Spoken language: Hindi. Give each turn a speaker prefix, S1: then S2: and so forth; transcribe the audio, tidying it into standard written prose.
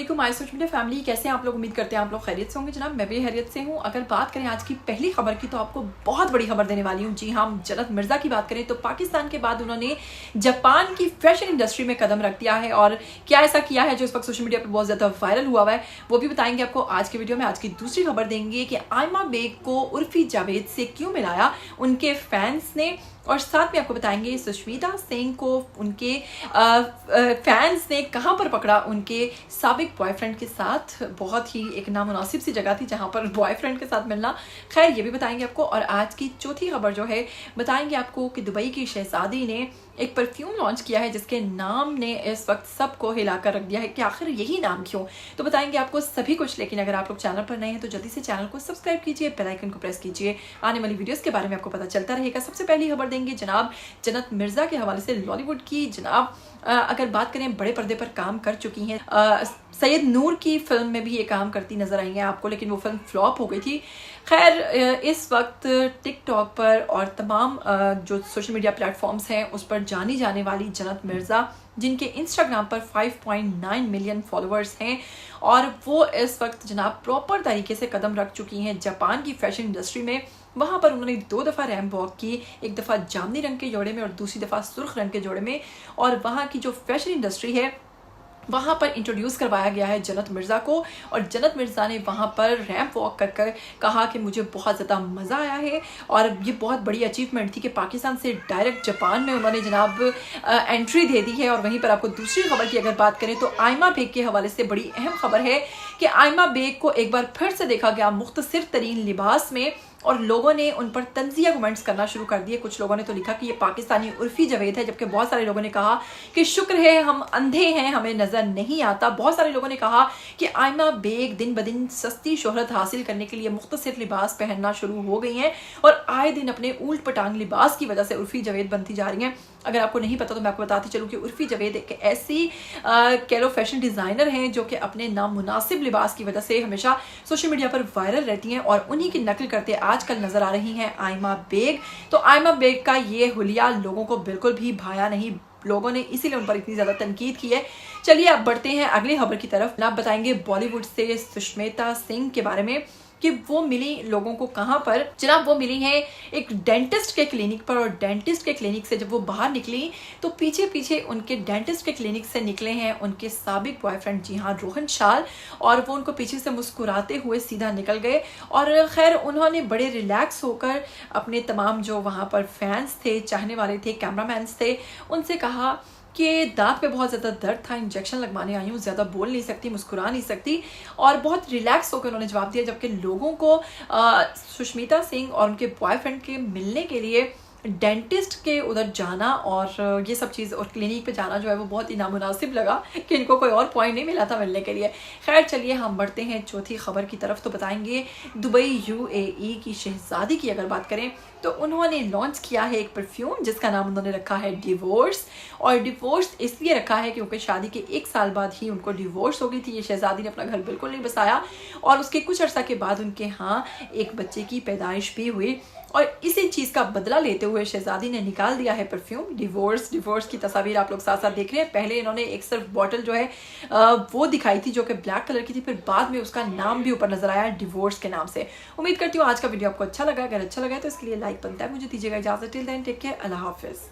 S1: अस्सलाम माय सोशल मीडिया फैमिली, कैसे हैं आप लोग। उम्मीद करते हैं आप लोग खैरियत से होंगे। जनाब मैं भी खैरियत से हूं। अगर बात करें आज की पहली खबर की तो आपको बहुत बड़ी खबर देने वाली हूं। जी हाँ, जन्नत मिर्जा की बात करें तो पाकिस्तान के बाद उन्होंने जापान की फैशन इंडस्ट्री में कदम रख दिया है। और क्या ऐसा किया है जो इस वक्त सोशल मीडिया पर बहुत ज्यादा वायरल हुआ है, वो भी बताएंगे आपको आज की वीडियो में। आज की दूसरी खबर देंगे कि आयमा बेग को उर्फी जावेद से क्यों मिलाया उनके फैंस ने, और साथ में आपको बताएंगे सुष्मिता सिंह को उनके फैंस ने कहां पर पकड़ा उनके साबिक बॉयफ्रेंड के साथ। बहुत ही एक नामुनासिब सी जगह थी जहां पर बॉयफ्रेंड के साथ मिलना। खैर ये भी बताएंगे आपको। और आज की चौथी खबर जो है बताएंगे आपको कि दुबई की शहजादी ने एक परफ्यूम लॉन्च किया है जिसके नाम ने इस वक्त सबको हिलाकर रख दिया है कि आखिर यही नाम क्यों। तो बताएंगे आपको सभी कुछ। लेकिन अगर आप लोग चैनल पर नए हैं तो जल्दी से चैनल को सब्सक्राइब कीजिए, बेल आइकन को प्रेस कीजिए, आने वाली वीडियोस के बारे में आपको पता चलता रहेगा। सबसे पहली खबर देंगे जनाब जन्नत मिर्जा के हवाले से लॉलीवुड की। जनाब अगर बात करें बड़े पर्दे पर काम कर चुकी हैं, सैयद नूर की फिल्म में भी ये काम करती नजर आई हैं आपको, लेकिन वो फिल्म फ्लॉप हो गई थी। खैर इस वक्त टिकटॉक पर और तमाम जो सोशल मीडिया प्लेटफॉर्म्स हैं उस पर जानी जाने वाली जन्नत मिर्जा, जिनके इंस्टाग्राम पर 5.9 मिलियन फॉलोअर्स हैं, और वो इस वक्त जनाब प्रॉपर तरीके से कदम रख चुकी हैं जापान की फैशन इंडस्ट्री में। वहां पर उन्होंने 2 दफ़ा रैंप वॉक की, एक दफ़ा जामनी रंग के जोड़े में और दूसरी दफ़ा सुर्ख रंग के जोड़े में। और वहाँ की जो फैशन इंडस्ट्री है वहाँ पर इंट्रोड्यूस करवाया गया है जन्नत मिर्ज़ा को। और जन्नत मिर्ज़ा ने वहाँ पर रैंप वॉक कर कहा कि मुझे बहुत ज़्यादा मज़ा आया है, और ये बहुत बड़ी अचीवमेंट थी कि पाकिस्तान से डायरेक्ट जापान में उन्होंने जनाब एंट्री दे दी है। और वहीं पर आपको दूसरी खबर की अगर बात करें तो आयमा बेग के हवाले से बड़ी अहम खबर है कि आयमा बेग को एक बार फिर से देखा गया मुख्तसर तरीन लिबास में, और लोगों ने उन पर तंजिया कमेंट्स करना शुरू कर दिए। कुछ लोगों ने तो लिखा कि ये पाकिस्तानी उर्फी जावेद है, जबकि बहुत सारे लोगों ने कहा कि शुक्र है हम अंधे हैं, हमें नजर नहीं आता। बहुत सारे लोगों ने कहा कि आयमा बेग दिन ब दिन सस्ती शोहरत हासिल करने के लिए मुख्तसर लिबास पहनना शुरू हो गई हैं और आए दिन अपने ऊल्ट पटांग लिबास की वजह से उर्फी जावेद बनती जा रही हैं। अगर आपको नहीं पता तो मैं आपको बताती चलूँ कि उर्फी जावेद एक ऐसी कैलो फैशन डिजाइनर हैं जो कि अपने नामुनासिब लिबास की वजह से हमेशा सोशल मीडिया पर वायरल रहती हैं, और उन्हीं की नकल करते आजकल नजर आ रही हैं आयमा बेग। तो आयमा बेग का ये हुलिया लोगों को बिल्कुल भी भाया नहीं, लोगों ने इसीलिए उन पर इतनी ज्यादा तनकीद की है। चलिए अब बढ़ते हैं अगली खबर की तरफ। आप बताएंगे बॉलीवुड से सुष्मिता सिंह के बारे में कि वो मिली लोगों को कहां पर। जनाब वो मिली हैं एक डेंटिस्ट के क्लिनिक पर, और डेंटिस्ट के क्लिनिक से जब वो बाहर निकली तो पीछे पीछे उनके डेंटिस्ट के क्लिनिक से निकले हैं उनके साबिक बॉयफ्रेंड, जी हाँ रोहन शाल, और वो उनको पीछे से मुस्कुराते हुए सीधा निकल गए। और खैर उन्होंने बड़े रिलैक्स होकर अपने तमाम जो वहाँ पर फैंस थे, चाहने वाले थे, कैमरामैन्स थे, उनसे कहा कि दांत पे बहुत ज़्यादा दर्द था, इंजेक्शन लगवाने आई हूँ, ज़्यादा बोल नहीं सकती, मुस्कुरा नहीं सकती, और बहुत रिलैक्स होकर उन्होंने जवाब दिया। जबकि लोगों को सुष्मिता सिंह और उनके बॉयफ्रेंड के मिलने के लिए डेंटिस्ट के उधर जाना और ये सब चीज़ और क्लिनिक पे जाना जो है वो बहुत ही नामुनासिब लगा कि इनको कोई और पॉइंट नहीं मिला था मिलने के लिए। खैर चलिए हम बढ़ते हैं चौथी खबर की तरफ। तो बताएंगे दुबई UAE की शहजादी की अगर बात करें तो उन्होंने लॉन्च किया है एक परफ्यूम जिसका नाम उन्होंने रखा है डिवोर्स। और डिवोर्स इसलिए रखा है क्योंकि शादी के 1 साल बाद ही उनको डिवोर्स हो गई थी। ये शहजादी ने अपना घर बिल्कुल नहीं बसाया, और उसके कुछ अर्सा के बाद उनके यहाँ एक बच्चे की पैदाइश भी हुई, और इसी चीज का बदला लेते हुए शहजादी ने निकाल दिया है परफ्यूम डिवोर्स। डिवोर्स की तस्वीर आप लोग साथ साथ देख रहे हैं। पहले इन्होंने एक सिर्फ बॉटल जो है वो दिखाई थी जो कि ब्लैक कलर की थी, फिर बाद में उसका नाम भी ऊपर नजर आया डिवोर्स के नाम से। उम्मीद करती हूँ आज का वीडियो आपको अच्छा लगा। अगर अच्छा लगा तो इसके लिए लाइक बनता है, मुझे दीजिएगा इजाजत। टिल देन टेक केयर, अल्लाह हाफिज।